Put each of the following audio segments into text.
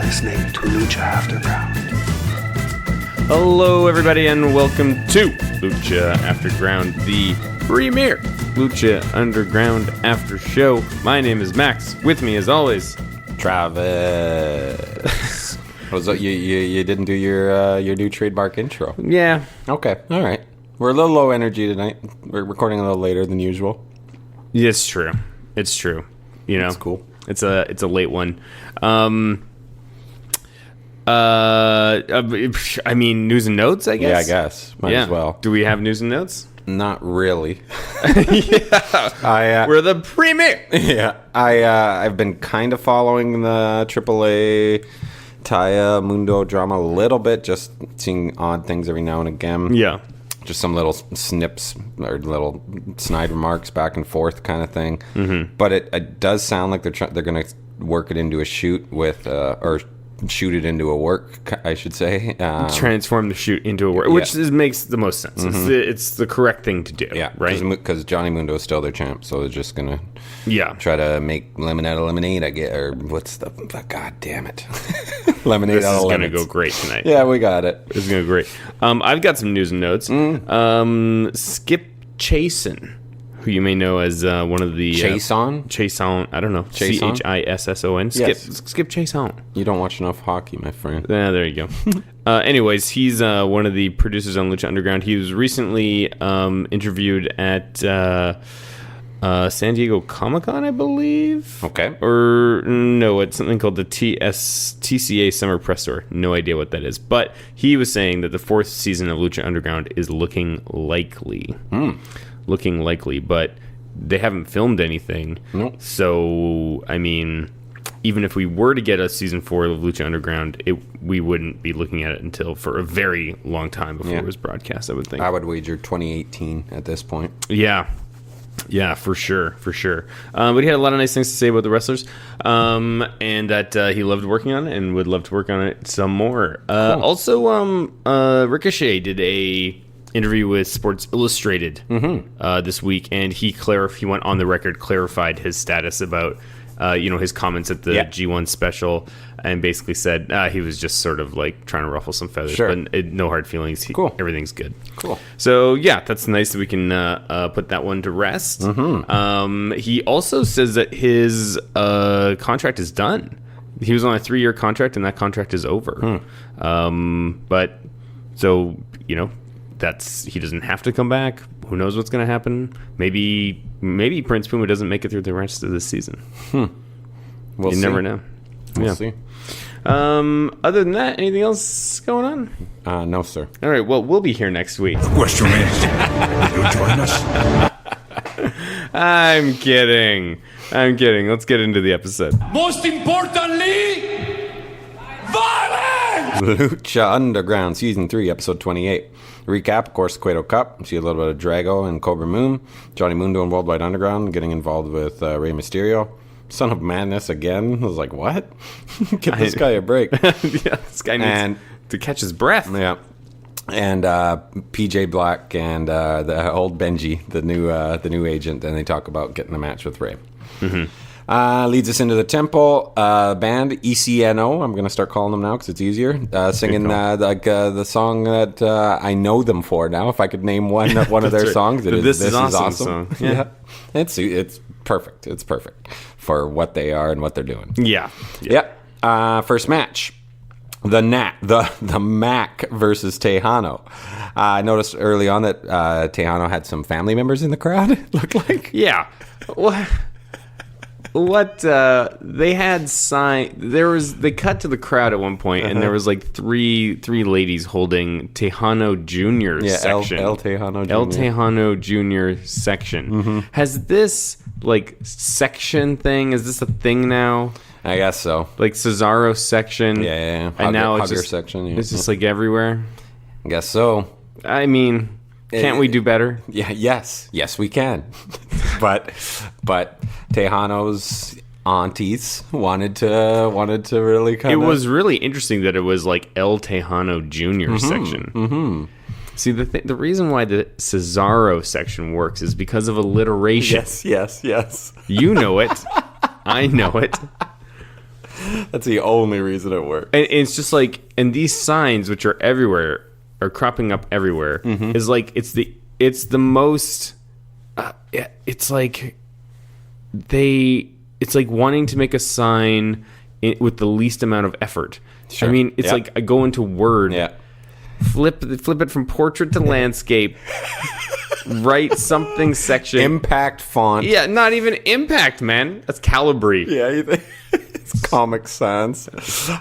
listening to Lucha Afterground. Hello, everybody, and welcome to Lucha Afterground, the premier Lucha Underground after show. My name is Max. With me, as always, Travis. You didn't do your new trademark intro. Yeah. Okay. All right. We're a little low energy tonight. We're recording a little later than usual. It's true. It's true. You know, it's cool. It's a late one. I mean, news and notes, I guess? Yeah, I guess. Might as well. Do we have news and notes? Not really. Yeah. We're the premier. Yeah. I've been kind of following the AAA Taya Mundo drama a little bit, just seeing odd things every now and again. Yeah. Just some little snips or little snide remarks back and forth kind of thing. Mm-hmm. But it does sound like they're going to work it into a shoot with, or shoot it into a work, I should say. Transform the shoot into a work, which makes the most sense. Mm-hmm. It's the correct thing to do. Yeah, right? Because Johnny Mundo is still their champ, so they're just going to try to make lemon out of lemonade, I guess. Or what's the... God damn it. Lemonade this out of lemons. This is going to go great tonight. Yeah, we got it. It's going to go great. I've got some news and notes. Skip Chason, who you may know as one of the... Chason? I don't know. Chason? Chisson. Skip Chason. You don't watch enough hockey, my friend. Yeah, there you go. Anyways, he's one of the producers on Lucha Underground. He was recently interviewed at San Diego Comic-Con, I believe. Okay. Or no, it's something called the TCA Summer Press Tour. No idea what that is. But he was saying that the fourth season of Lucha Underground is looking likely. Looking likely, but they haven't filmed anything. Nope. So, I mean, even if we were to get a season 4 of Lucha Underground, we wouldn't be looking at it until for a very long time before it was broadcast, I would think. I would wager 2018 at this point. Yeah, for sure. But he had a lot of nice things to say about the wrestlers, and that he loved working on it and would love to work on it some more. Cool. Also, Ricochet did a interview with Sports Illustrated this week, and he went on the record, clarified his status about his comments at the G1 special, and basically said he was just sort of like trying to ruffle some feathers, but no hard feelings. Cool. Everything's good. Cool. So yeah, that's nice that we can put that one to rest. He also says that his contract is done. He was on a 3-year contract, and that contract is over. But so he doesn't have to come back. Who knows what's going to happen? Maybe Prince Puma doesn't make it through the rest of the season. We'll see. Never know. We'll see. Other than that, anything else going on? No, sir. All right. Well, we'll be here next week. The question is, will you join us? I'm kidding. Let's get into the episode. Most importantly, violence! Lucha Underground, Season 3, Episode 28. Recap, of course, Cueto Cup. See a little bit of Drago and Cobra Moon. Johnny Mundo and Worldwide Underground getting involved with Rey Mysterio. Son of Madness again. I was like, what? Give this guy a break. This guy needs to catch his breath. Yeah. And PJ Black and the old Benji, the new agent, and they talk about getting a match with Rey. Leads us into the temple. Band ECNO. I'm going to start calling them now because it's easier. Singing the song that I know them for now. If I could name one of their songs, it is This Is Awesome. Song. Yeah. It's perfect. It's perfect for what they are and what they're doing. Yeah. First match. The Mack versus Texano. I noticed early on that Texano had some family members in the crowd, it looked like. Yeah. What they had signed, they cut to the crowd at one point, and there was like three ladies holding Texano Jr. section. El Texano Jr. El Texano Jr. section. Has this like section thing? Is this a thing now? I guess so. Like Cesaro section. Yeah. And now it's just section. It's just like everywhere. I guess so. I mean, can't we do better? Yeah. Yes, we can. but Texano's aunties wanted to really kind of... It was really interesting that it was like El Texano Jr. section. See, the reason why the Cesaro section works is because of alliteration. Yes. You know it. I know it. That's the only reason it works. And it's just like, and these signs, which are everywhere, are cropping up everywhere, is like, it's the most, it's like wanting to make a sign with the least amount of effort. Sure. I mean, it's like I go into Word, Yeah. flip it from portrait to landscape, write something section. Impact font. Yeah, not even impact, man. That's Calibri. Yeah, you think it's Comic Sans.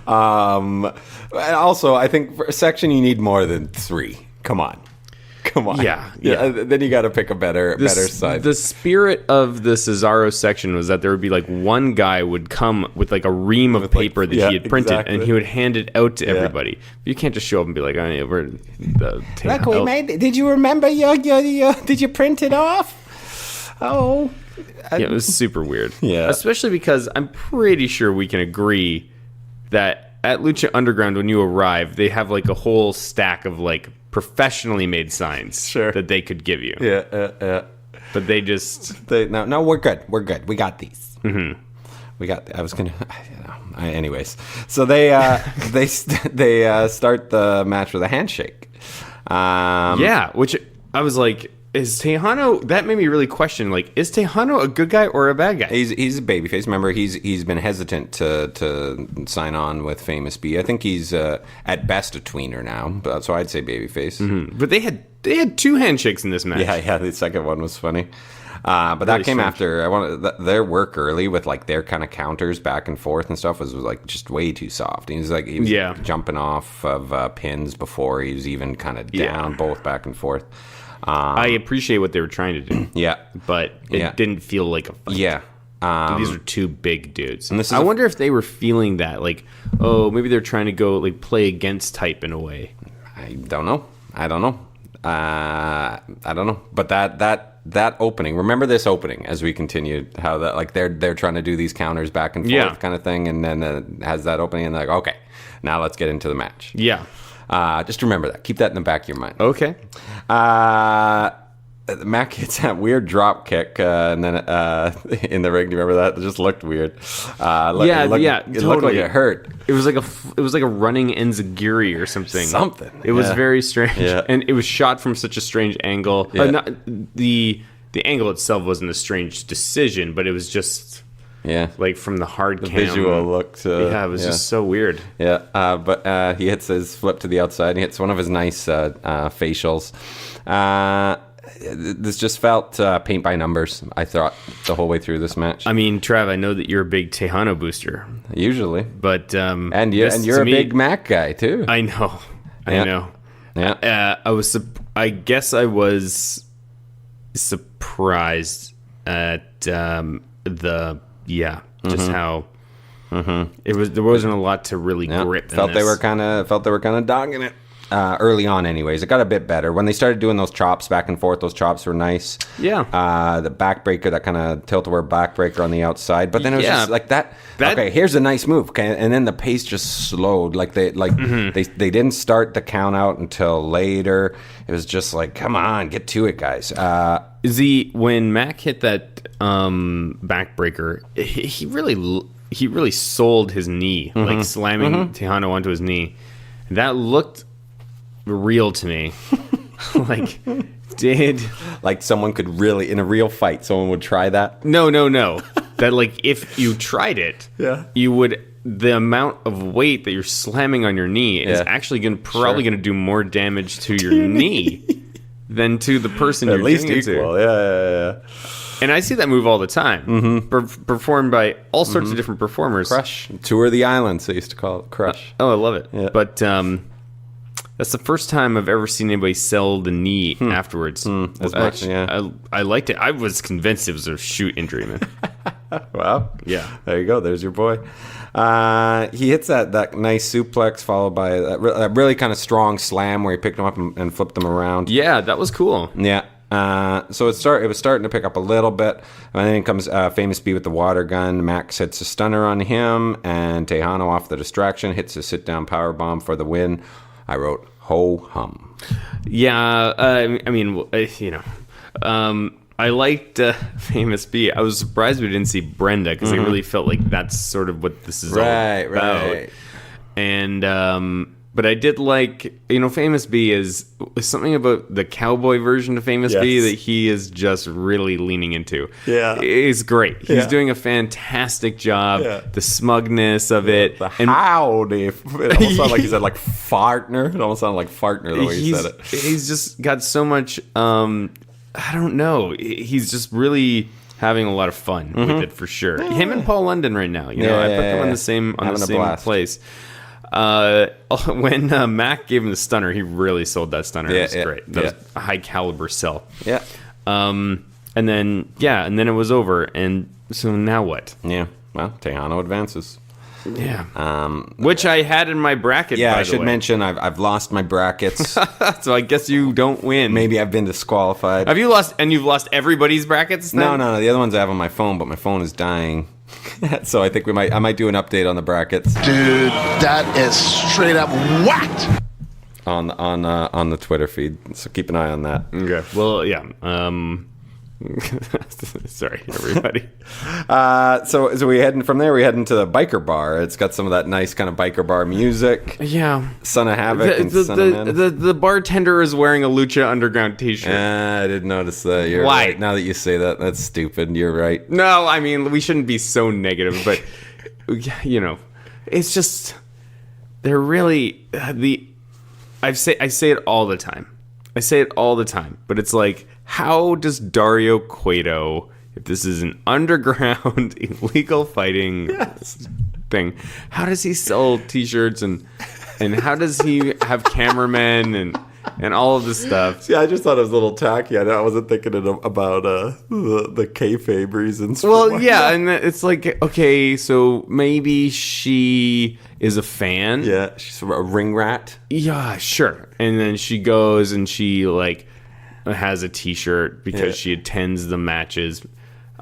Also, I think for a section you need more than 3. Come on. Yeah. Then you got to pick a better side. The spirit of the Cesaro section was that there would be like one guy would come with like a ream of paper that he had printed, and he would hand it out to everybody. You can't just show up and be like, "Oh, yeah, we're the Look, we made. Did you remember your? Did you print it off? Oh, yeah, it was super weird. Yeah. Especially because I'm pretty sure we can agree that at Lucha Underground, when you arrive, they have like a whole stack of like professionally made signs that they could give you. Yeah. But they just... No, we're good. We're good. We got these. Mm-hmm. We got... I was going to... anyways. So they start the match with a handshake. Which I was like... Is Texano... That made me really question, like, is Texano a good guy or a bad guy? He's a babyface. Remember, he's been hesitant to sign on with Famous B. I think he's at best a tweener now, so I'd say babyface. Mm-hmm. But they had 2 handshakes in this match. Yeah. The second one was funny, but really that came after. I wanted their work early with like their kind of counters back and forth and stuff was like just way too soft. He was jumping off of pins before he was even kind of down, both back and forth. I appreciate what they were trying to do. Yeah. But it didn't feel like a fight. Yeah. These are 2 big dudes. And I wonder if they were feeling that. Like, oh, maybe they're trying to go, like, play against type in a way. I don't know. I don't know. But that opening, remember this opening as we continue, how that, like, they're trying to do these counters back and forth kind of thing, and then has that opening, and they're like, okay, now let's get into the match. Yeah. Just remember that. Keep that in the back of your mind. Okay. Mack hits that weird drop kick, and then in the ring. Do you remember that? It just looked weird. It looked like it hurt. It was like a running enziguri or something. It was very strange, and it was shot from such a strange angle. Yeah. The angle itself wasn't a strange decision, but it was just. Yeah, like from the hard cam. Visual looked. It was just so weird. Yeah, but he hits his flip to the outside. And he hits one of his nice facials. This just felt paint by numbers, I thought, the whole way through this match. I mean, Trav, I know that you're a big Texano booster. Usually. But and you're a big Mac guy, too. I know. Yeah. I guess I was surprised at just how it was. There wasn't a lot to really grip. Felt they were kind of dogging it early on. Anyways, it got a bit better when they started doing those chops back and forth. Those chops were nice. Yeah. The backbreaker, that kind of tilt-a-whirl backbreaker on the outside, but then it was just like that. Okay, here's a nice move. Okay, and then the pace just slowed. Like they didn't start the count out until later. It was just like, come on, get to it, guys. When Mack hit that backbreaker, he really sold his knee, like slamming Texano onto his knee. That looked real to me. Like someone could really, in a real fight, someone would try that? No. That like if you tried it, you would. The amount of weight that you're slamming on your knee is actually probably going to do more damage to your knee than to the person you're doing it to. Yeah. And I see that move all the time, performed by all sorts of different performers. Crush. Tour of the Islands, they used to call it. Crush. Oh, I love it. Yeah. But that's the first time I've ever seen anybody sell the knee afterwards. As much, I liked it. I was convinced it was a shoot injury, man. Wow. Yeah. There you go. There's your boy. He hits that nice suplex followed by that really kind of strong slam where he picked him up and flipped him around. Yeah, that was cool. Yeah. So it was starting to pick up a little bit. And then comes Famous B with the water gun. Max hits a stunner on him, and Texano off the distraction hits a sit-down powerbomb for the win. I wrote, ho hum. Yeah, I I liked Famous B. I was surprised we didn't see Brenda because I really felt like that's sort of what this is all about. Right. And but I did like, Famous B is something about the cowboy version of Famous B that he is just really leaning into. Yeah. It's great. He's doing a fantastic job. Yeah. The smugness of it. The howdy. It almost sounded like he said like fartner. It almost sounded like fartner the way he said it. He's just got so much, I don't know. He's just really having a lot of fun with it for sure. Yeah. Him and Paul London right now. I put them on the same place. When Mack gave him the stunner, he really sold that stunner. It was great. That was a high caliber sell. Yeah. And then it was over. And so now what? Yeah. Well, Texano advances. Yeah. Which I had in my bracket. Yeah, by I should mention I've lost my brackets. So I guess you don't win. Maybe I've been disqualified. Have you lost? And you've lost everybody's brackets? Then? No. The other ones I have on my phone, but my phone is dying. So I think I might do an update on the brackets. Dude, that is straight up whacked on the Twitter feed. So keep an eye on that. Okay. Well, yeah. Sorry, everybody. So we heading from there. We head into the biker bar. It's got some of that nice kind of biker bar music. Yeah, Son of Havoc and Son of Men. The bartender is wearing a Lucha Underground T-shirt. I didn't notice that. You're Why? Right. Now that you say that, that's stupid. You're right. No, I mean we shouldn't be so negative, but it's just they're really I say it all the time. But it's like, how does Dario Cueto, if this is an underground illegal fighting thing, how does he sell T-shirts and how does he have cameramen and all of this stuff? See, I just thought it was a little tacky. I wasn't thinking about the kayfabe reasons. Well, yeah, and it's like, okay, so maybe she is a fan. Yeah, she's a ring rat. Yeah, sure. And then she goes and she has a T-shirt because she attends the matches.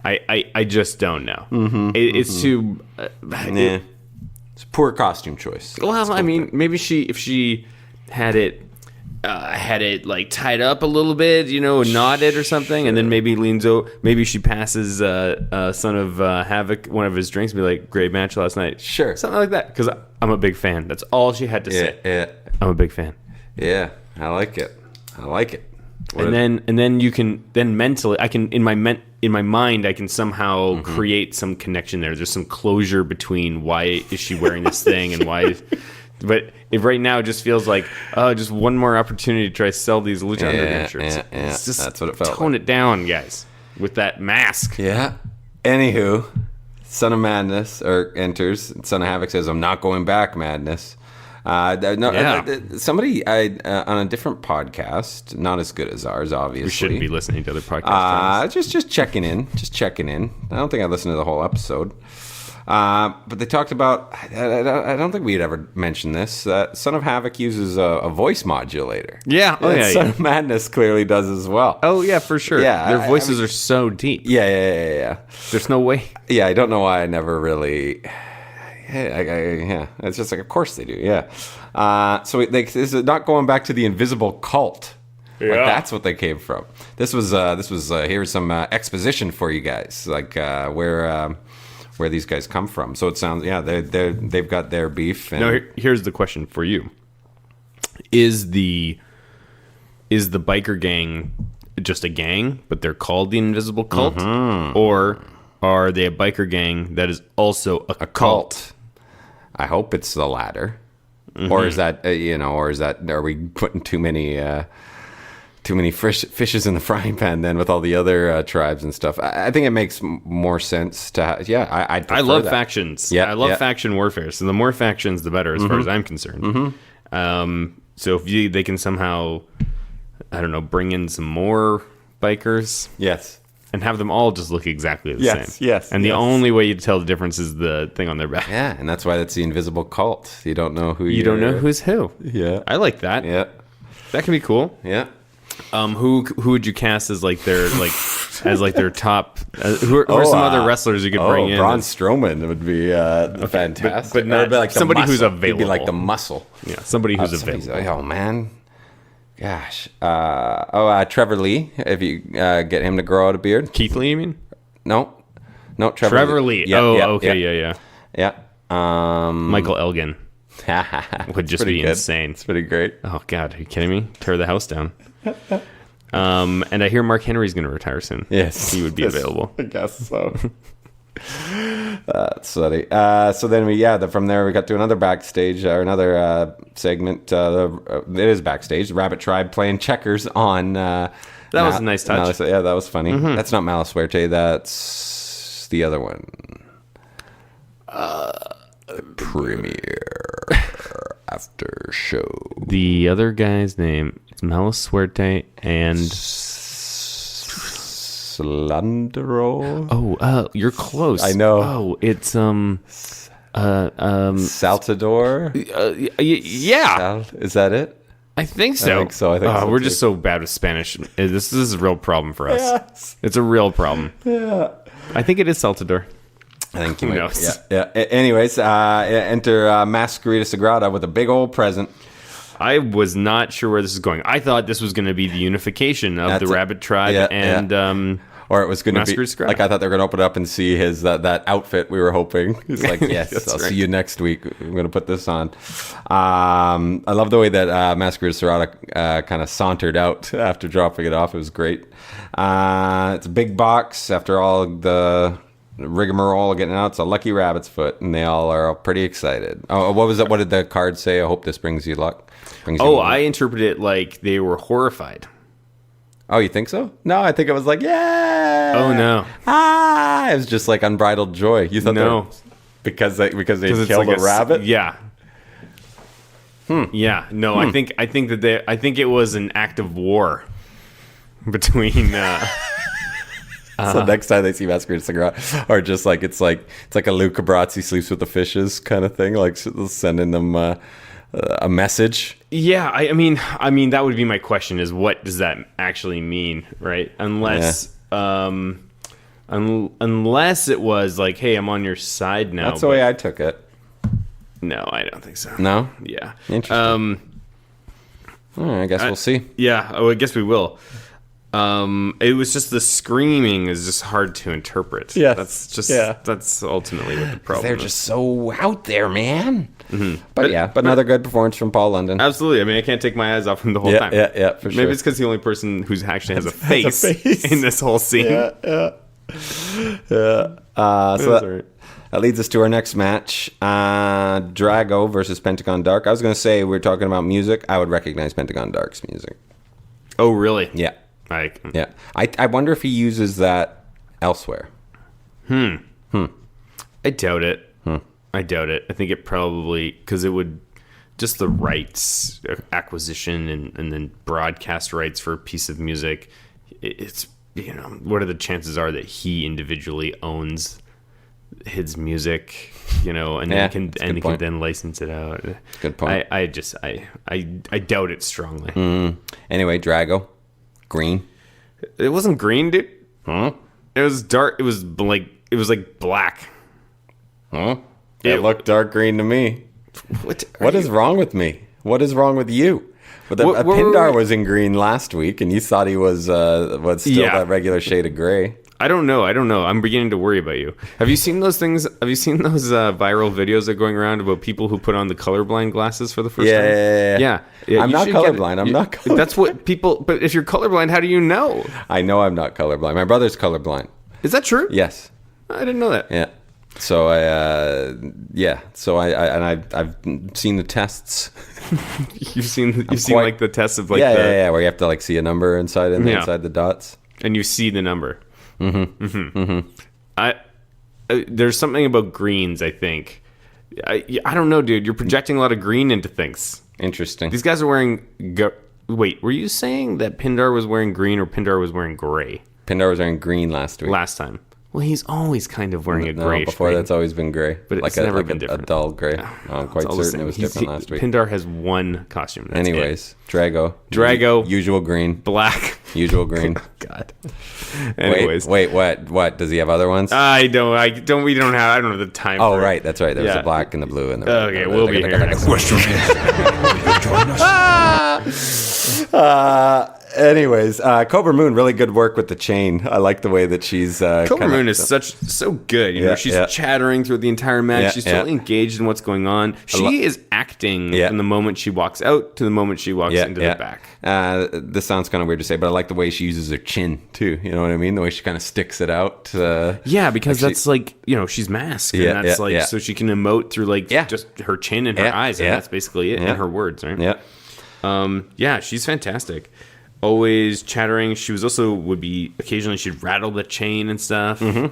I just don't know. It's too. It's a poor costume choice. Well, I mean, maybe if she had it tied up a little bit, knotted or something, and then maybe leans over. Maybe she passes Son of Havoc one of his drinks, and be like, "Great match last night." Sure, something like that. Because I'm a big fan. That's all she had to say. Yeah, I'm a big fan. Yeah, I like it. And then you can mentally, I can in my mind I can somehow create some connection there. There's some closure between why is she wearing this thing and why. But right now it just feels like just one more opportunity to try to sell these Lucha Underground shirts. Yeah. It's just, that's what it felt tone like. it down, guys, with that mask. Yeah. Anywho, Son of Madness enters. Son of Havoc says, "I'm not going back, Madness." Somebody on a different podcast, not as good as ours, obviously. We shouldn't be listening to other podcasts. Just checking in. I don't think I listened to the whole episode. But they talked about, I don't think we had ever mentioned this, that Son of Havoc uses a voice modulator. Yeah. Oh, yeah. Son of Madness clearly does as well. Oh, yeah, for sure. Yeah, their voices are so deep. Yeah. There's no way. Yeah, I don't know why I never really... Yeah, it's just like, of course they do. Yeah. So this is not going back to the invisible cult. Yeah, like that's what they came from. This was here's some exposition for you guys, like where these guys come from. So it sounds they've got their beef. And now here's the question for you: Is the biker gang just a gang, but they're called the Invisible Cult, or are they a biker gang that is also a cult? I hope it's the latter. Or is that are we putting too many fishes in the frying pan then with all the other tribes and stuff? I think it makes more sense to I love that. Factions. Yeah, I love faction warfare. So the more factions, the better, as far as I'm concerned. So if they can somehow, I don't know, bring in some more bikers. Yes. And have them all just look exactly the same. Yes. And the only way you tell the difference is the thing on their back. Yeah, and that's why that's the invisible cult. You don't know you don't know who's who. Yeah. I like that. Yeah. That can be cool. Yeah. Who would you cast as like their top? Who are some other wrestlers you could bring in? Braun Strowman would be fantastic. But not like somebody who's muscle. available. He'd be like the muscle. Yeah, somebody who's available. Oh man, Gosh. Trevor Lee, if you get him to grow out a beard. Keith Lee, you mean? No, Trevor Lee. Yeah, okay, yeah. Michael Elgin would just be good. insane. It's pretty great. Oh, God, are you kidding me? Tear the house down. And I hear Mark Henry's going to retire soon. Yes. He would be available. I guess so. That's funny. So then from there we got to another backstage or another segment. It is backstage. Rabbit Tribe playing checkers on. That was a nice touch. Yeah, that was funny. That's not Mala Suerte. That's the other one. Premiere after show. The other guy's name is Mala Suerte and Slandero. Oh, you're close. I know. Oh, it's Saltador. Yeah, Is that it? I think so. I think so We're too. just so bad with Spanish. This is a real problem for us. Yes. It's a real problem. Yeah. I think it is Saltador. I think Who knows? Yeah. Anyways, enter Masquerita Sagrada with a big old present. I was not sure where this is going. I thought this was going to be the unification of the Rabbit Tribe or it was going to be Masquerita Sagrada. like I thought they were going to open it up and see his that outfit we were hoping. He's like, yes, I'll right. see you next week. I'm going to put this on. I love the way that Masquerita Sagrada kind of sauntered out after dropping it off. It was great. It's a big box after all the rigmarole getting out. It's a lucky rabbit's foot, and they all are pretty excited. Oh, what was it? What did the card say? I hope this brings you luck. I interpret it like they were horrified. Oh, you think so? No, I think it was like, yeah. Oh no! It was just like unbridled joy. You thought No. because they It's killed like a rabbit. Yeah. Yeah. No, I think it was an act of war between. So next time they see Masquerade Sagrada, or just like it's like a Luca Brazzi sleeps with the fishes kind of thing, like sending them a message. Yeah, I mean that would be my question: is what does that actually mean, right? Unless unless it was like, hey, I'm on your side now. That's the way I took it. No, I don't think so. No? Yeah. Interesting. All right, I guess we'll see. Yeah. Oh, I guess we will. It was just the screaming is just hard to interpret. Yes. That's ultimately what the problem They're is. just so out there, man. Mm-hmm. But another good performance from Paul London. Absolutely. I mean, I can't take my eyes off him the whole time. Yeah, for sure. Maybe it's because the only person who actually has a face in this whole scene. Yeah. That leads us to our next match. Drago versus Pentagon Dark. I was going to say, we're talking about music. I would recognize Pentagon Dark's music. Oh, really? Yeah. Yeah. I wonder if he uses that elsewhere. I doubt it. I doubt it. I think it probably, because it would, just the rights acquisition and then broadcast rights for a piece of music, it's, what are the chances are that he individually owns his music, and then can then license it out. Good point. I doubt it strongly. Anyway, Drago. Green. It wasn't green, dude. Huh? It was dark. It was like black. Huh? It looked dark green to me. What is wrong with me? What is wrong with you? But Pindar was in green last week, and you thought he was still that regular shade of gray. I don't know. I'm beginning to worry about you. Have you seen those things? Have you seen those viral videos that are going around about people who put on the colorblind glasses for the first time? Yeah. I'm not colorblind. I'm not colorblind. That's what people... But if you're colorblind, how do you know? I know I'm not colorblind. My brother's colorblind. Is that true? Yes. I didn't know that. Yeah. So I've seen the tests. You've seen like the tests of like where you have to like see a number inside the dots, and you see the number. There's something about greens. I think. I don't know, dude. You're projecting a lot of green into things. Interesting. These guys are wearing. Wait, were you saying that Pindar was wearing green or Pindar was wearing gray? Pindar was wearing green last week. Last time. Well, he's always kind of wearing a grayish before green. That's always been gray. But it's never been different. A dull gray. I'm quite certain it was different last week. Pindar has one costume. That's Anyways, Drago. Drago. Usual green. Black. Usual green. God. Anyways. Wait, what? Does he have other ones? I don't have the time. Oh, for it. right. That's right. There's Yeah. the black and the blue and the red. Okay, we'll be here. Question is, will you join us? Anyways, Cobra Moon, really good work with the chain. I like the way that she's. Cobra Moon is so good. You know, she's chattering through the entire match. Yeah, she's totally engaged in what's going on. She is acting from the moment she walks out to the moment she walks into the back. This sounds kind of weird to say, but I like the way she uses her chin too. You know what I mean? The way she kind of sticks it out. Because that's she's masked, and that's so she can emote through just her chin and her eyes, and that's basically it, and her words, right? Yeah. She's fantastic. Always chattering. She was also occasionally she'd rattle the chain and stuff. Yeah,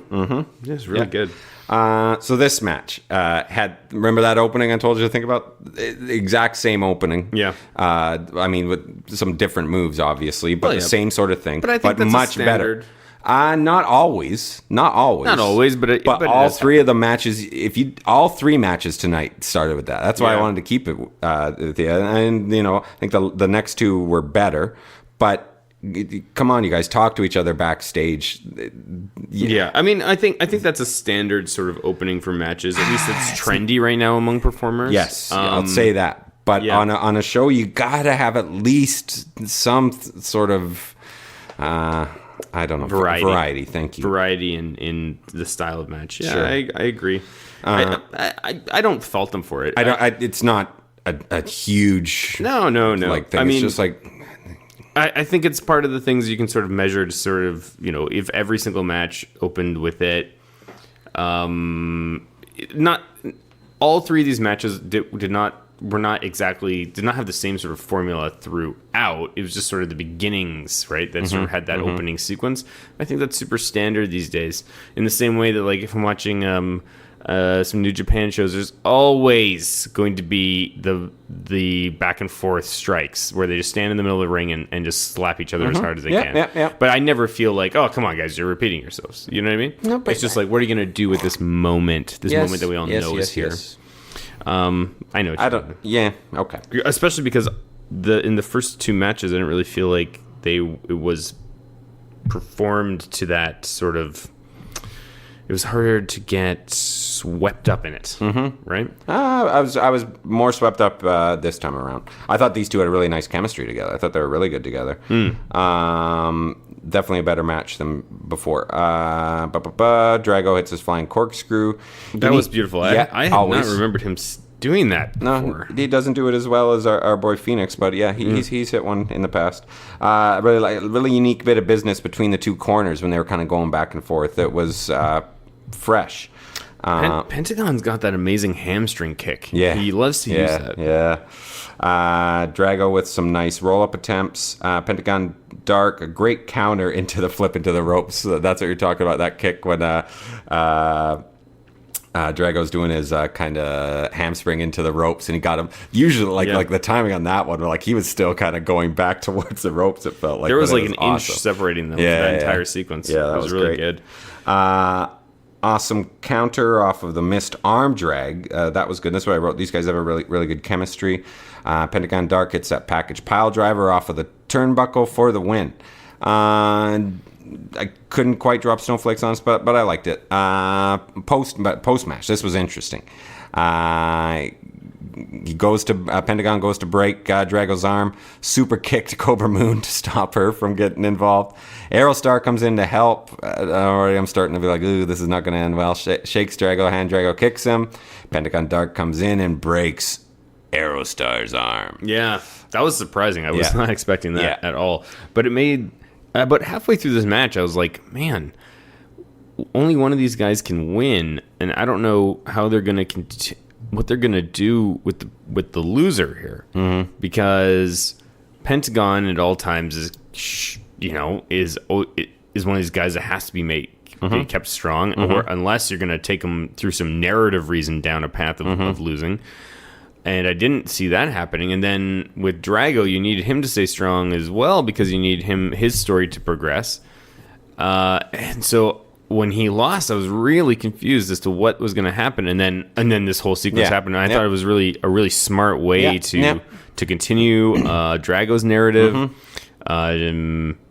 it's really good. So this match remember that opening I told you to think about? The exact same opening. Yeah. I mean, with some different moves, obviously, but the same sort of thing. But I think that's much better. Not always. Not always, but all three of the matches. All three matches tonight started with that. That's why I wanted to keep it with you. And I think the next two were better. But come on, you guys, talk to each other backstage. Yeah, I mean, I think that's a standard sort of opening for matches. At least it's trendy right now among performers. Yes, I'll say that. But on a show, you gotta have at least some sort of I don't know, variety. Thank you. Variety in the style of match. Yeah, sure. I agree. I don't fault them for it. It's not a huge no thing. It's just like. I think it's part of the things you can sort of measure to sort of, if every single match opened with it. Not all three of these matches did not have the same sort of formula throughout. It was just sort of the beginnings, right? That sort of had that opening sequence. I think that's super standard these days. In the same way that, like, if I'm watching some New Japan shows, there's always going to be the back and forth strikes where they just stand in the middle of the ring and just slap each other as hard as they can. Yeah. But I never feel like, oh, come on, guys, you're repeating yourselves. You know what I mean? No, but it's just like, what are you going to do with this moment? Moment that we all know is here. Yes. I know. I don't. Yeah. Okay. Especially because in the first two matches, I didn't really feel like it was performed to that sort of. It was harder to get swept up in it, right? I was more swept up this time around. I thought these two had a really nice chemistry together. I thought they were really good together. Definitely a better match than before. Drago hits his flying corkscrew. That was beautiful. I had always. not remembered him doing that before. No, he doesn't do it as well as our boy Phoenix, but yeah, he's hit one in the past. Really unique bit of business between the two corners when they were kind of going back and forth. It was fresh. Pentagon's got that amazing hamstring kick. Yeah, he loves to use that. Yeah. Drago with some nice roll-up attempts. Pentagon Dark, a great counter into the flip into the ropes. So that's what you're talking about, that kick when Drago's doing his kind of hamstring into the ropes, and he got him. Usually, like the timing on that one, like he was still kind of going back towards the ropes. It felt like there was like an inch separating them for that entire sequence. Yeah, that was great. really good. Awesome counter off of the missed arm drag. That was good. That's what I wrote. These guys have a really, really good chemistry. Pentagon Dark hits that package pile driver off of the turnbuckle for the win. I couldn't quite drop snowflakes on us, but I liked it. Post match, this was interesting. Pentagon goes to break Drago's arm, super kicked Cobra Moon to stop her from getting involved. Aerostar comes in to help. Already I'm starting to be like, ooh, this is not going to end well. Shakes Drago, hand Drago kicks him. Pentagon Dark comes in and breaks Aerostar's arm. Yeah, that was surprising. I was not expecting that at all. But it made... but halfway through this match, I was like, man, only one of these guys can win, and I don't know how they're going to what they're going to do with the loser here, because Pentagon at all times is one of these guys that has to be kept strong, or unless you're going to take him through some narrative reason down a path of losing. And I didn't see that happening. And then with Drago, you needed him to stay strong as well, because you need his story to progress. And so when he lost, I was really confused as to what was going to happen. And then this whole sequence happened. And I thought it was a really smart way to continue Drago's narrative.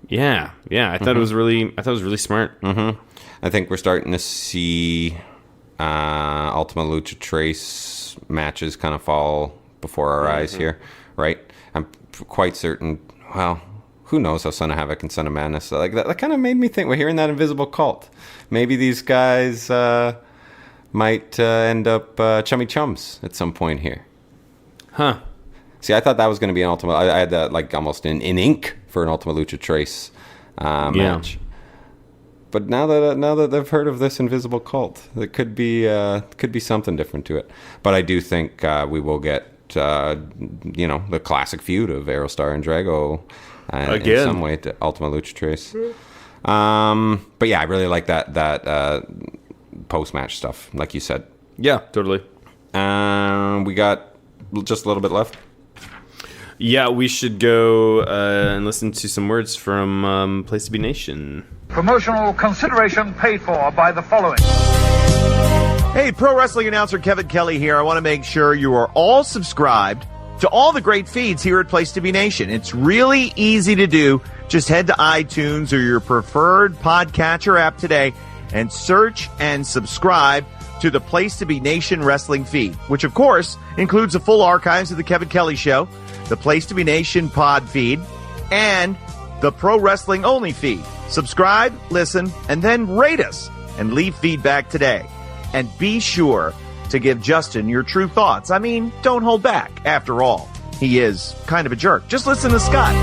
Yeah. I thought it was really smart. Mm-hmm. I think we're starting to see Ultima Lucha Trace matches kind of fall before our eyes here, right? I'm quite certain. Well, who knows how Son of Havoc and Son of Madness, like that kind of made me think, we're hearing that Invisible Cult. Maybe these guys might end up chummy chums at some point here. Huh. See, I thought that was going to be an Ultima. I had that like almost in ink for an Ultima Lucha Trace match. But now that they've heard of this Invisible Cult, it could be something different to it. But I do think we will get the classic feud of Aerostar and Drago in some way to Ultima Lucha Trace. But yeah, I really like that post match stuff, like you said. Yeah, totally. We got just a little bit left. Yeah, we should go and listen to some words from Place to Be Nation. Promotional consideration paid for by the following. Hey, pro wrestling announcer Kevin Kelly here. I want to make sure you are all subscribed to all the great feeds here at Place to Be Nation. It's really easy to do. Just head to iTunes or your preferred podcatcher app today and search and subscribe to the Place to Be Nation wrestling feed, which of course includes the full archives of the Kevin Kelly Show, the Place to Be Nation pod feed, and the Pro Wrestling Only feed. Subscribe, listen, and then rate us and leave feedback today. And be sure to give Justin your true thoughts. I mean, don't hold back. After all, he is kind of a jerk. Just listen to Scott.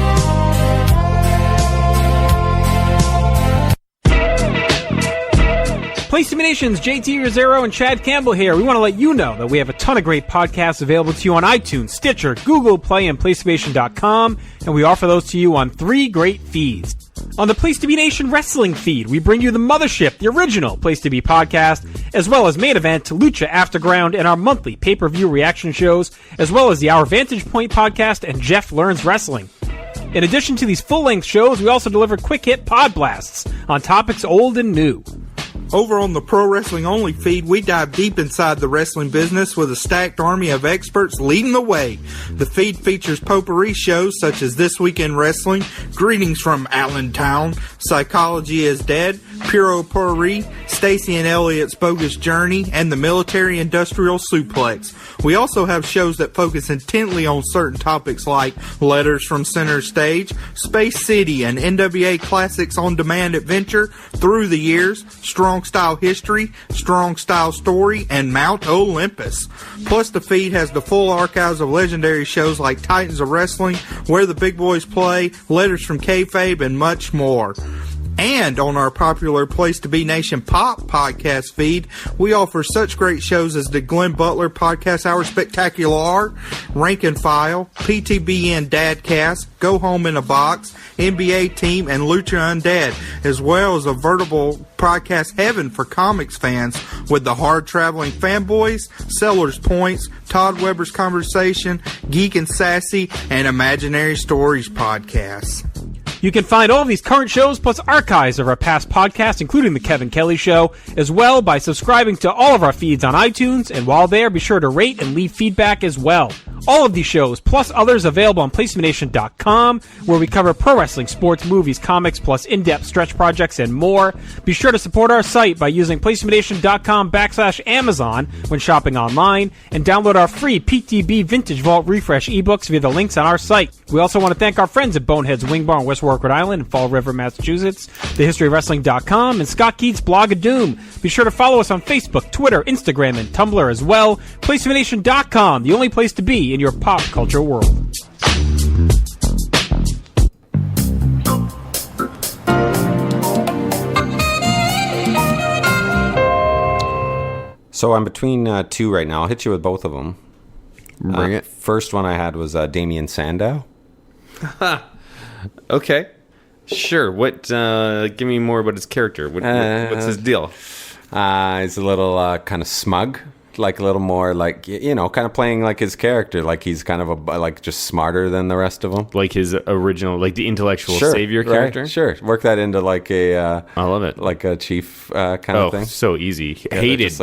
Place to Be Nation's JT Rosero and Chad Campbell here. We want to let you know that we have a ton of great podcasts available to you on iTunes, Stitcher, Google Play, and PlaceToBeNation.com, and we offer those to you on 3 great feeds. On the Place to Be Nation wrestling feed, we bring you the Mothership, the original Place to Be podcast, as well as Main Event, Lucha Afterground, and our monthly pay-per-view reaction shows, as well as the Our Vantage Point podcast and Jeff Learns Wrestling. In addition to these full-length shows, we also deliver quick-hit pod blasts on topics old and new. Over on the Pro Wrestling Only feed, we dive deep inside the wrestling business with a stacked army of experts leading the way. The feed features potpourri shows such as This Week in Wrestling, Greetings from Allentown, Psychology is Dead, Puro Potpourri, Stacy and Elliot's Bogus Journey, and the Military Industrial Suplex. We also have shows that focus intently on certain topics like Letters from Center Stage, Space City, and NWA Classics on Demand Adventure, Through the Years, Strong Style History, Strong Style Story, and Mount Olympus. Plus, the feed has the full archives of legendary shows like Titans of Wrestling, Where the Big Boys Play, Letters from Kayfabe, and much more. And on our popular Place to Be Nation Pop podcast feed, we offer such great shows as the Glenn Butler Podcast Hour Spectacular, Rank and File, PTBN Dadcast, Go Home in a Box, NBA Team, and Lucha Undead, as well as a veritable podcast heaven for comics fans with the Hard Traveling Fanboys, Sellers Points, Todd Weber's Conversation, Geek and Sassy, and Imaginary Stories podcasts. You can find all of these current shows plus archives of our past podcasts, including The Kevin Kelly Show, as well by subscribing to all of our feeds on iTunes, and while there, be sure to rate and leave feedback as well. All of these shows, plus others, available on PlaceToBeNation.com, where we cover pro wrestling, sports, movies, comics, plus in-depth stretch projects and more. Be sure to support our site by using PlaceToBeNation.com/Amazon when shopping online, and download our free PTB Vintage Vault Refresh ebooks via the links on our site. We also want to thank our friends at Bonehead's Wing Bar in West Warwick, Rhode Island, and Fall River, Massachusetts, TheHistoryOfWrestling.com, and Scott Keats' Blog of Doom. Be sure to follow us on Facebook, Twitter, Instagram, and Tumblr as well. PlaceToBeNation.com, the only place to be in your pop culture world. So I'm between 2 right now. I'll hit you with both of them. Bring it. First one I had was Damien Sandow. Okay. Sure. What? Give me more about his character. What's his deal? He's a little kind of smug, like a little more like, kind of playing like his character, like he's kind of like just smarter than the rest of them, like his original, like the intellectual savior character. Right, sure, work that into like a I love it, like a chief kind of thing. So easy, hated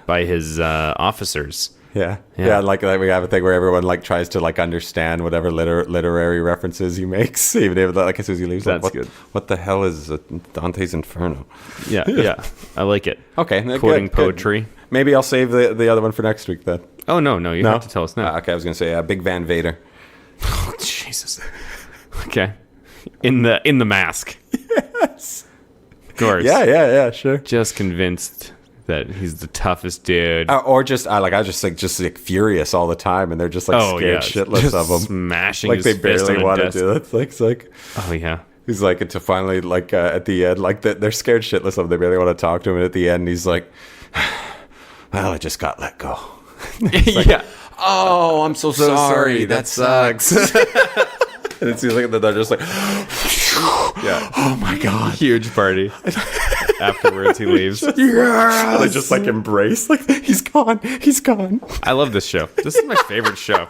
by his officers. Yeah. Like we have a thing where everyone like tries to like understand whatever literary references he makes, even if like as soon as he leaves. That's like, good. What the hell is Dante's Inferno? Yeah. I like it. Okay, Quoting good. poetry. Maybe I'll save the other one for next week then. Oh no, you have to tell us now. Okay, I was gonna say Big Van Vader. Oh, Jesus. Okay. In the mask. Yes. Of course. Yeah, sure. Just convinced that he's the toughest dude. Or just I was just like furious all the time, and they're just like scared shitless just of him, smashing like his they fist barely on want a to desk. do it. It's like Oh yeah. he's like to finally like at the end, like they're scared shitless of him. They barely want to talk to him, and at the end he's like, "Well, I just got let go." Like, yeah. Oh, I'm so sorry. That sucks. And it seems like they're just like, yeah. Oh my god. Huge party. Afterwards, he leaves. Yeah. They just like embrace, like he's gone. I love this show. This is my favorite show.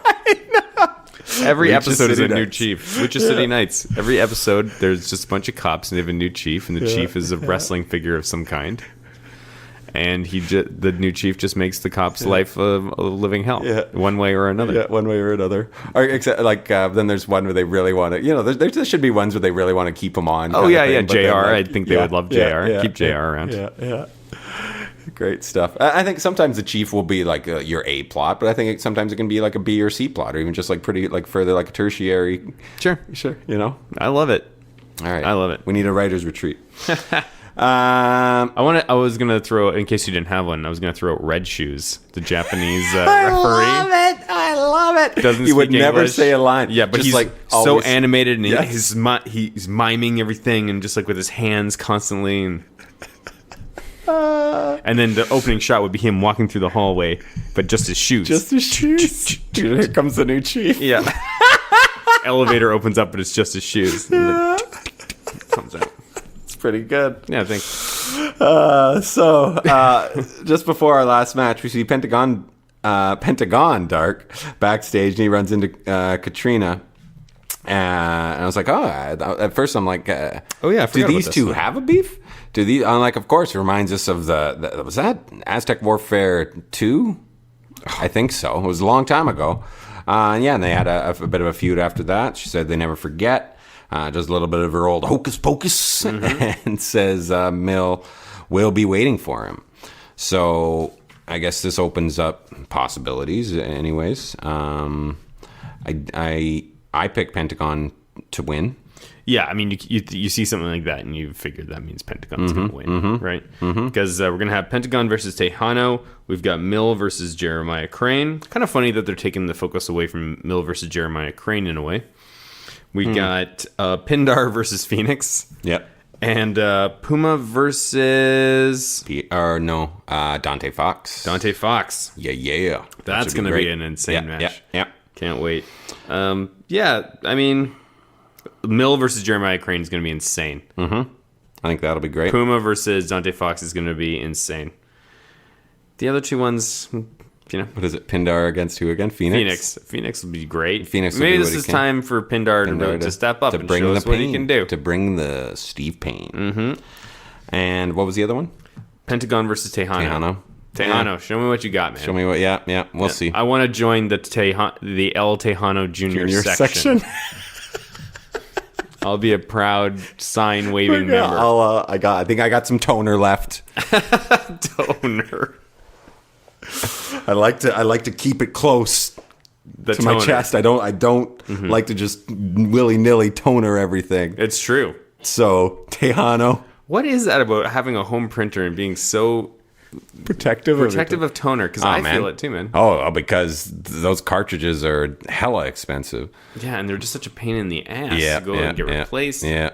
Every Lucha episode is a City new Nights. chief. Lucha City Nights. Every episode, there's just a bunch of cops and they have a new chief, and the chief is a wrestling figure of some kind. And the new chief just makes the cop's life a living hell, one way or another. Yeah, one way or another. Or except like then there's one where they really want to, there should be ones where they really want to keep him on. Oh yeah, thing, but JR. then, like, I think they would love JR. Keep JR around. Yeah. Great stuff. I think sometimes the chief will be like your A plot, but I think sometimes it can be like a B or C plot, or even just like pretty like further like a tertiary. Sure. I love it. All right, I love it. We need a writer's retreat. I was gonna throw, in case you didn't have one, I was gonna throw out Red Shoes, the Japanese referee. I love it. Doesn't he would speak never English. say a line. Yeah, but just he's like so always, animated, and Yes. he's miming everything, and just like with his hands constantly. And then the opening shot would be him walking through the hallway, but just his shoes. Just his shoes. Dude, here comes the new chief. Yeah. Elevator opens up, but it's just his shoes. And like, comes out. It's pretty good. Yeah, I think. So just before our last match, we see Pentagon Dark backstage, and he runs into Katrina. And I was like, at first I'm like, oh yeah, I do forgot these about two this. have a beef? Do these? I'm like, of course, it reminds us of the was that Aztec Warfare 2? I think so. It was a long time ago. And they had a bit of a feud after that. She said they never forget. Does a little bit of her old hocus pocus, and says Mill will be waiting for him. So I guess this opens up possibilities. Anyways, I pick Pentagon to win. Yeah, I mean, you see something like that, and you figure that means Pentagon's going to win, right? Because we're going to have Pentagon versus Texano. We've got Mill versus Jeremiah Crane. Kind of funny that they're taking the focus away from Mill versus Jeremiah Crane in a way. We got Pindar versus Phoenix. Yep. And Puma versus... Dante Fox. Dante Fox. Yeah. That's going to be an insane match. Yeah. Can't wait. I mean... Mill versus Jeremiah Crane is going to be insane. I think that'll be great. Puma versus Dante Fox is going to be insane. The other two ones, What is it? Pindar against who again? Phoenix? Phoenix will be great. Phoenix will Maybe do this what he is can. time for Pindar to step up and show us what he can do. To bring the Steve Payne. And what was the other one? Pentagon versus Texano. Yeah. Show me what you got, man. Show me what. Yeah. We'll see. I want to join the El Texano Junior section. I'll be a proud sign waving member. I think I got some toner left. Toner. I like to keep it close to my chest. I don't like to just willy nilly toner everything. It's true. So Texano, what is that about having a home printer and being so protective of toner? Because I feel it too, man. Oh, because those cartridges are hella expensive. Yeah, and they're just such a pain in the ass Yeah, to go and get replaced. Yeah.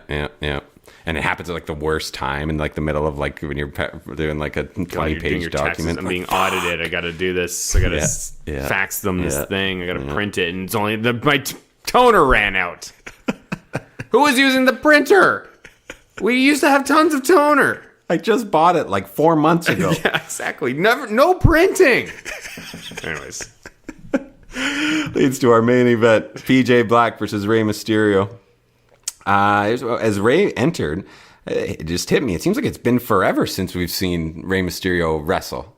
And it happens at like the worst time in like the middle of like when you're doing like a 20-page document. I'm being audited. I got to do this. I got to fax them this thing. I got to print it, and it's only my toner ran out. Who was using the printer? We used to have tons of toner. I just bought it like 4 months ago. Yeah, exactly. No printing. Anyways. Leads to our main event, PJ Black versus Rey Mysterio. As Rey entered, it just hit me. It seems like it's been forever since we've seen Rey Mysterio wrestle.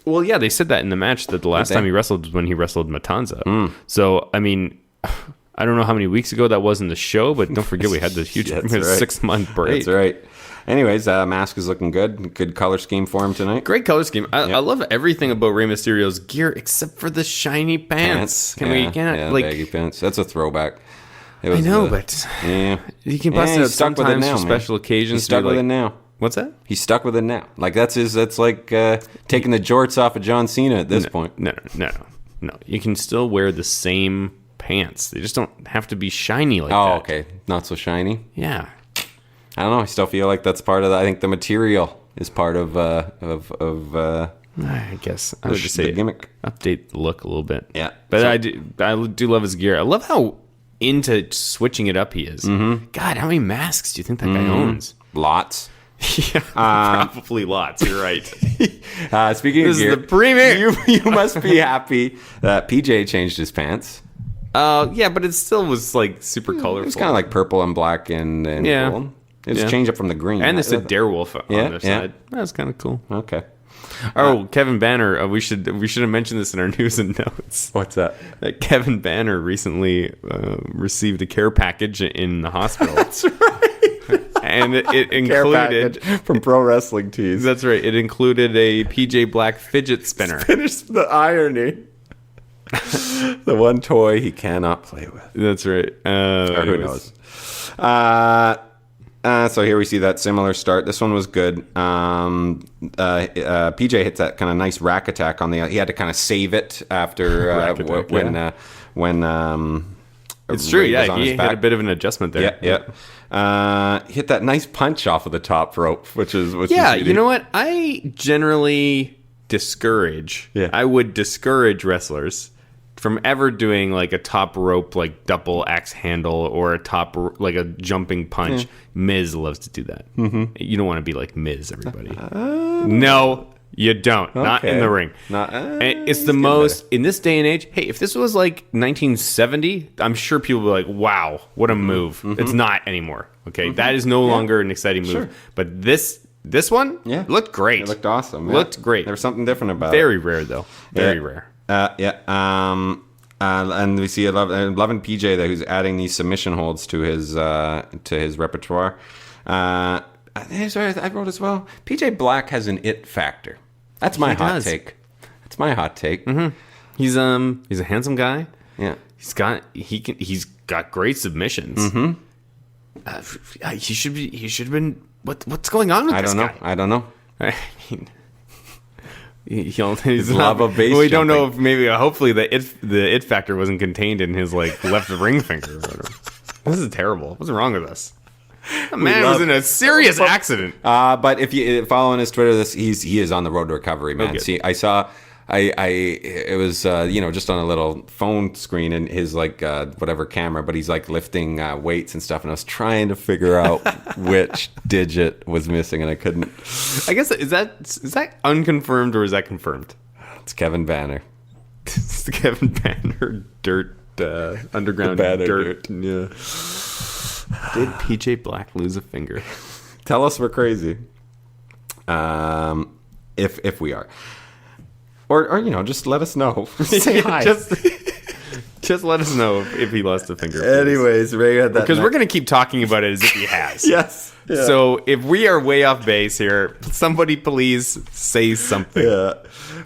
Well, yeah, they said that in the match that the last time he wrestled was when he wrestled Matanza. So, I mean, I don't know how many weeks ago that was in the show, but don't forget we had this huge 6-month break. That's right. Anyways, Mask is looking good. Good color scheme for him tonight. Great color scheme. I love everything about Rey Mysterio's gear except for the shiny pants. Baggy pants. That's a throwback. I know, but you can bust it out sometimes for special occasions. He's stuck with it now. What's that? He's stuck with it now. Like that's like taking the jorts off of John Cena at this point. No. You can still wear the same pants. They just don't have to be shiny like that. Oh, okay. Not so shiny. Yeah. I don't know. I still feel like that's part of I think the material is part of I guess I would just say the gimmick. Update the look a little bit. Yeah. But I do love his gear. I love how into switching it up he is. Mm-hmm. God, how many masks do you think that guy owns? Lots. Yeah, probably lots. You're right. Speaking of gear, is the premiere. You must be happy that PJ changed his pants. Yeah, but it still was like super colorful. It was kind of like purple and black and gold. It was a change up from the green. And there's a Darewolf on their side. That's kind of cool. Okay. Oh, Kevin Banner. We should have mentioned this in our news and notes. What's that? That Kevin Banner recently received a care package in the hospital. That's right. And it included from Pro Wrestling Tees. That's right. It included a PJ Black fidget spinner. Finish the irony. The one toy he cannot play with. That's right. Or who knows? So here we see that similar start. This one was good. PJ hits that kind of nice rack attack on the. He had to kind of save it after when. It's true. Yeah, he had a bit of an adjustment there. Yeah. Hit that nice punch off of the top rope, which is you know what? I generally discourage. Yeah. I would discourage wrestlers from ever doing like a top rope like double axe handle or a like a jumping punch. Miz loves to do that. Mm-hmm. You don't want to be like Miz, everybody. No, you don't. Okay. Not in the ring. It's the most in this day and age. Hey, if this was like 1970, I'm sure people would be like, "Wow, what a move!" Mm-hmm. It's not anymore. Okay, that is no longer an exciting move. Sure. But this one, looked great. It looked awesome. Looked great. There was something different about it. Very rare though. Very rare. And we see loving PJ there, who's adding these submission holds to his repertoire. I wrote as well. PJ Black has an it factor. That's my hot take. That's my hot take. Mm-hmm. He's a handsome guy. Yeah, he's got great submissions. Mm-hmm. He should have been. What's going on with this guy? I don't know. I mean, he's love of base. We don't know if maybe. Hopefully, the it factor wasn't contained in his like left ring finger. Or whatever. This is terrible. What's wrong with us? That man was in a serious accident. But if you following his Twitter, he is on the road to recovery, man. Okay. See, I saw. It was just on a little phone screen in his like whatever camera, but he's like lifting weights and stuff, and I was trying to figure out which digit was missing, and I couldn't. I guess is that unconfirmed or is that confirmed? It's Kevin Banner. It's the Kevin Banner dirt underground dirt. Yeah. Did PJ Black lose a finger? Tell us we're crazy. If we are. Or just let us know. Say hi. Just let us know if he lost a finger. Anyways, Ray had that. Because we're going to keep talking about it as if he has. Yes. Yeah. So if we are way off base here, somebody please say something. Yeah.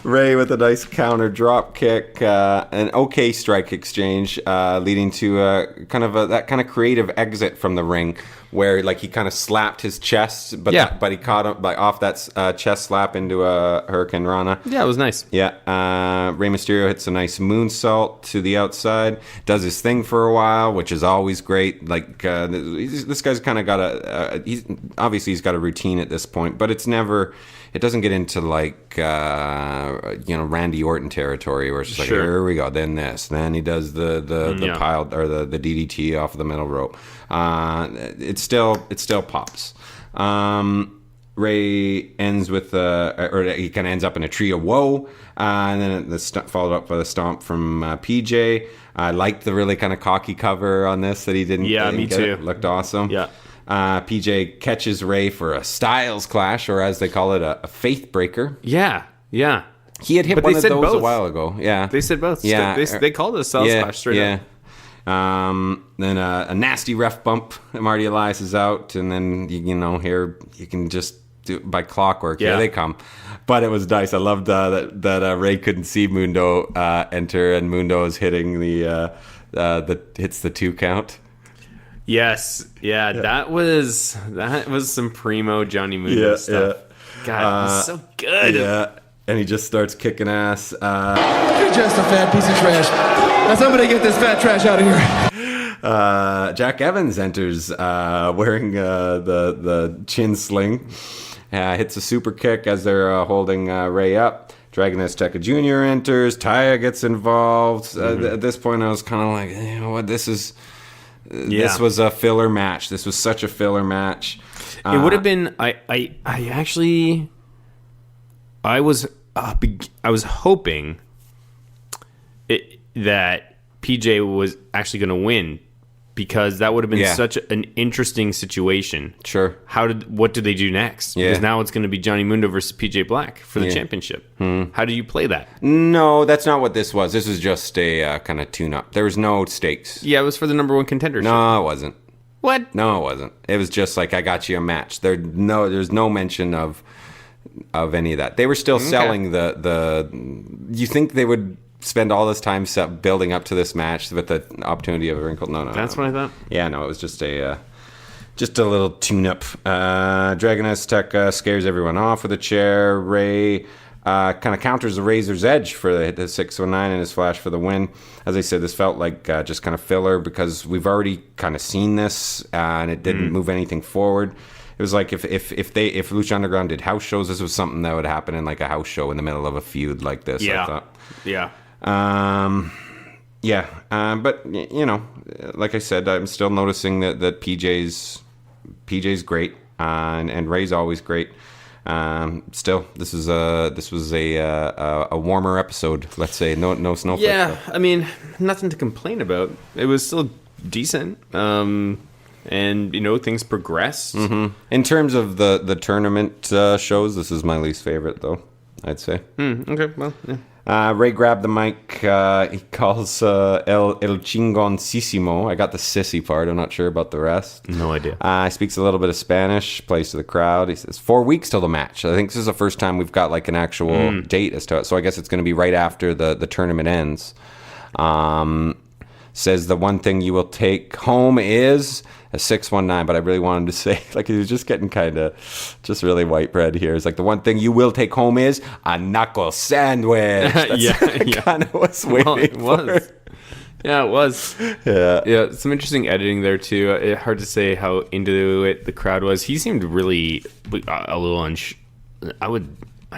Ray with a nice counter drop kick, an okay strike exchange, leading to that kind of creative exit from the ring, where like he kind of slapped his chest, but he caught him off that chest slap into a Hurricane Rana. Yeah, it was nice. Yeah. Rey Mysterio hits a nice moonsault to the outside, does his thing for a while, which is always great. Like this guy's kind of got he's got a routine at this point, but it doesn't get into like Randy Orton territory where it's just like, here we go, then this, then he does the pile or the DDT off of the middle rope. It still pops. Ray ends with or he kind of ends up in a tree of woe, and then followed up by the stomp from PJ. I liked the really kind of cocky cover on this that he didn't. Yeah, me too. It looked awesome. Yeah. PJ catches Ray for a Styles clash, or as they call it, a faith breaker. Yeah. He had hit But one they of said those both. a while ago. Yeah. They said both. Yeah. They called it a cell splash straight up. Then a nasty ref bump. Marty Elias is out, and then here you can just do it by clockwork. Yeah. Here they come. But it was nice. I loved that Ray couldn't see Mundo enter, and Mundo is hitting hits the 2 count. Yes, yeah, that was some primo Johnny Mundo stuff. God, it was so good. Yeah, and he just starts kicking ass. You're just a fat piece of trash. Now somebody get this fat trash out of here. Jack Evans enters wearing the chin sling. Hits a super kick as they're holding Ray up. Dragon Azteca Jr. enters. Taya gets involved. At this point, I was kind of like, you know what, this was a filler match. This was such a filler match. It would have been. I was hoping that PJ was actually going to win, because that would have been such an interesting situation. Sure. What do they do next? Yeah. Because now it's going to be Johnny Mundo versus PJ Black for the championship. How do you play that? No, that's not what this was. This was just a kind of tune-up. There was no stakes. Yeah, it was for the number 1 contendership. No, it wasn't. What? No, it wasn't. It was just like, I got you a match. There's no mention of any of that. They were still selling the. You think they would spend all this time building up to this match with the opportunity of a wrinkle? No. That's what I thought. Yeah, no, it was just a little tune-up. Dragon Azteca scares everyone off with a chair. Ray kind of counters the Razor's Edge for the 619 and his flash for the win. As I said, this felt like just kind of filler, because we've already kind of seen this, and it didn't move anything forward. It was like if Lucha Underground did house shows, this was something that would happen in like a house show in the middle of a feud like this. Yeah. I thought. Yeah. But like I said, I'm still noticing that PJ's great, and Ray's always great. Still, this was a warmer episode. Let's say no snowflakes. Yeah, I mean, nothing to complain about. It was still decent. And things progress. Mm-hmm. In terms of the tournament shows, this is my least favorite, though, I'd say. Okay, well, yeah. Ray grabbed the mic. He calls El Chingoncísimo. I got the sissy part. I'm not sure about the rest. No idea. He speaks a little bit of Spanish, plays to the crowd. He says 4 weeks till the match. I think this is the first time we've got like an actual date as to it. So I guess it's going to be right after the tournament ends. Says the one thing you will take home is a 619, but I really wanted to say, like, he was just getting kind of just really white bread here. It's like, the one thing you will take home is a knuckle sandwich. That's kind of was waiting for. Yeah, it was. Yeah. Some interesting editing there too. Hard to say how into it the crowd was. He seemed really a little I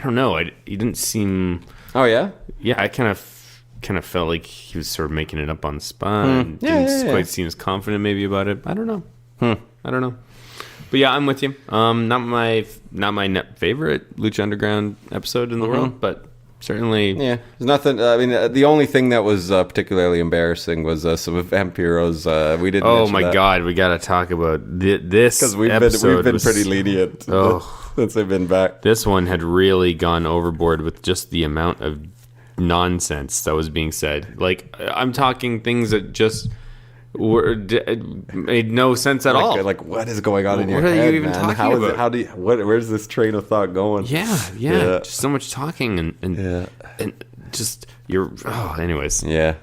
don't know. He didn't seem. Oh yeah. Yeah, I kind of felt like he was sort of making it up on the spot. Didn't quite seem as confident maybe about it. I don't know. I don't know. But yeah, I'm with you. Not my favorite Lucha Underground episode in the world, but certainly. Yeah, there's nothing. I mean, the only thing that was particularly embarrassing was some of Vampiro's. We didn't. Oh my God, we got to talk about this because we've been pretty lenient since they've been back. This one had really gone overboard with just the amount of nonsense that was being said. Like, I'm talking things that just made no sense at all. Like, what is going on in your head? What are you even man? talking about? Where's this train of thought going? Yeah. Just so much talking and just anyways. Yeah,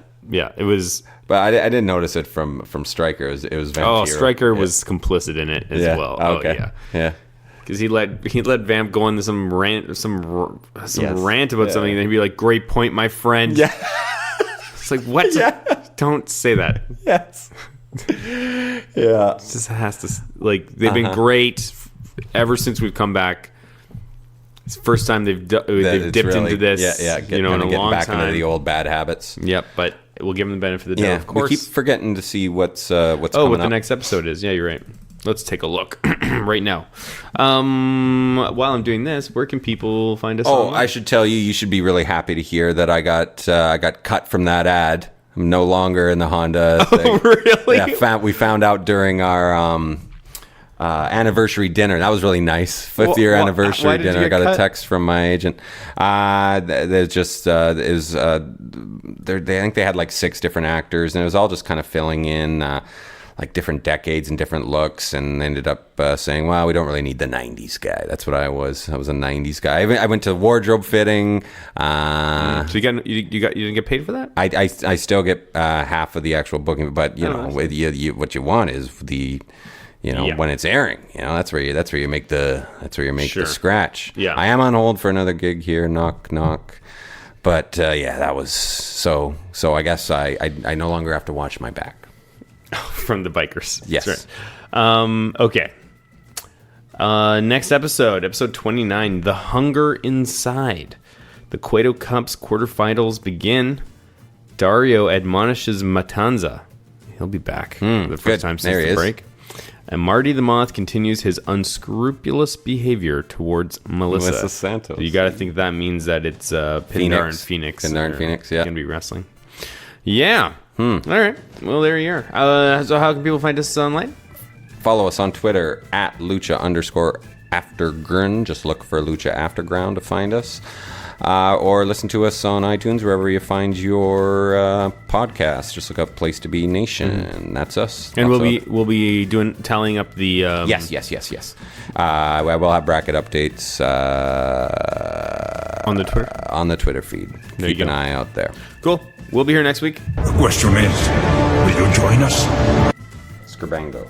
it was. But I didn't notice it from Stryker. It was Vampiro. Oh, Stryker was complicit in it as well. Okay. Oh, yeah. Because he let Vamp go into some rant about something, and then he'd be like, "Great point, my friend." Yeah. It's like, what? Don't say that. Yes. Yeah. It just has to, like, they've been great ever since we've come back. It's the first time they've dipped into this. Getting in a long back time. into the old bad habits. Yep, but we'll give them the benefit of the doubt. Of course. We keep forgetting to see what's coming what up. the next episode is. Yeah, you're right. Let's take a look right now. While I'm doing this, where can people find us? Oh, online? I should tell you, you should be really happy to hear that I got cut from that ad. I'm no longer in the Honda thing. Really? Yeah, we found out during our anniversary dinner. That was really nice. Fifth year anniversary dinner. I got a text from my agent. There's just I think they had like 6 different actors, and it was all just kind of filling in like different decades and different looks, and ended up saying, "Well, we don't really need the '90s guy." That's what I was. I was a '90s guy. I went to wardrobe fitting. So you didn't get paid for that? I still get half of the actual booking, but what you want is the. When it's airing, that's where you make the scratch. Yeah. I am on hold for another gig here. Knock knock. But that was so. I guess I no longer have to watch my back. From the bikers. Yes. That's right. Okay. Next episode 29, The Hunger Inside. The Cueto Cup's quarterfinals begin. Dario admonishes Matanza. He'll be back for the first time since the break. And Marty the Moth continues his unscrupulous behavior towards Melissa Santos. So you got to think that means that it's Pindar and Phoenix. Pindar and Phoenix, yeah. Going to be wrestling. Yeah. All right. Well, there you are. So how can people find us online? Follow us on Twitter at Lucha_Afterground. Just look for Lucha Afterground to find us. Or listen to us on iTunes, wherever you find your podcast. Just look up Place to Be Nation. That's us. And we'll be tallying up the... Yes. I will have bracket updates on the Twitter? On the Twitter feed. Keep an eye out there. Cool. We'll be here next week. The question is, will you join us? Skrabango.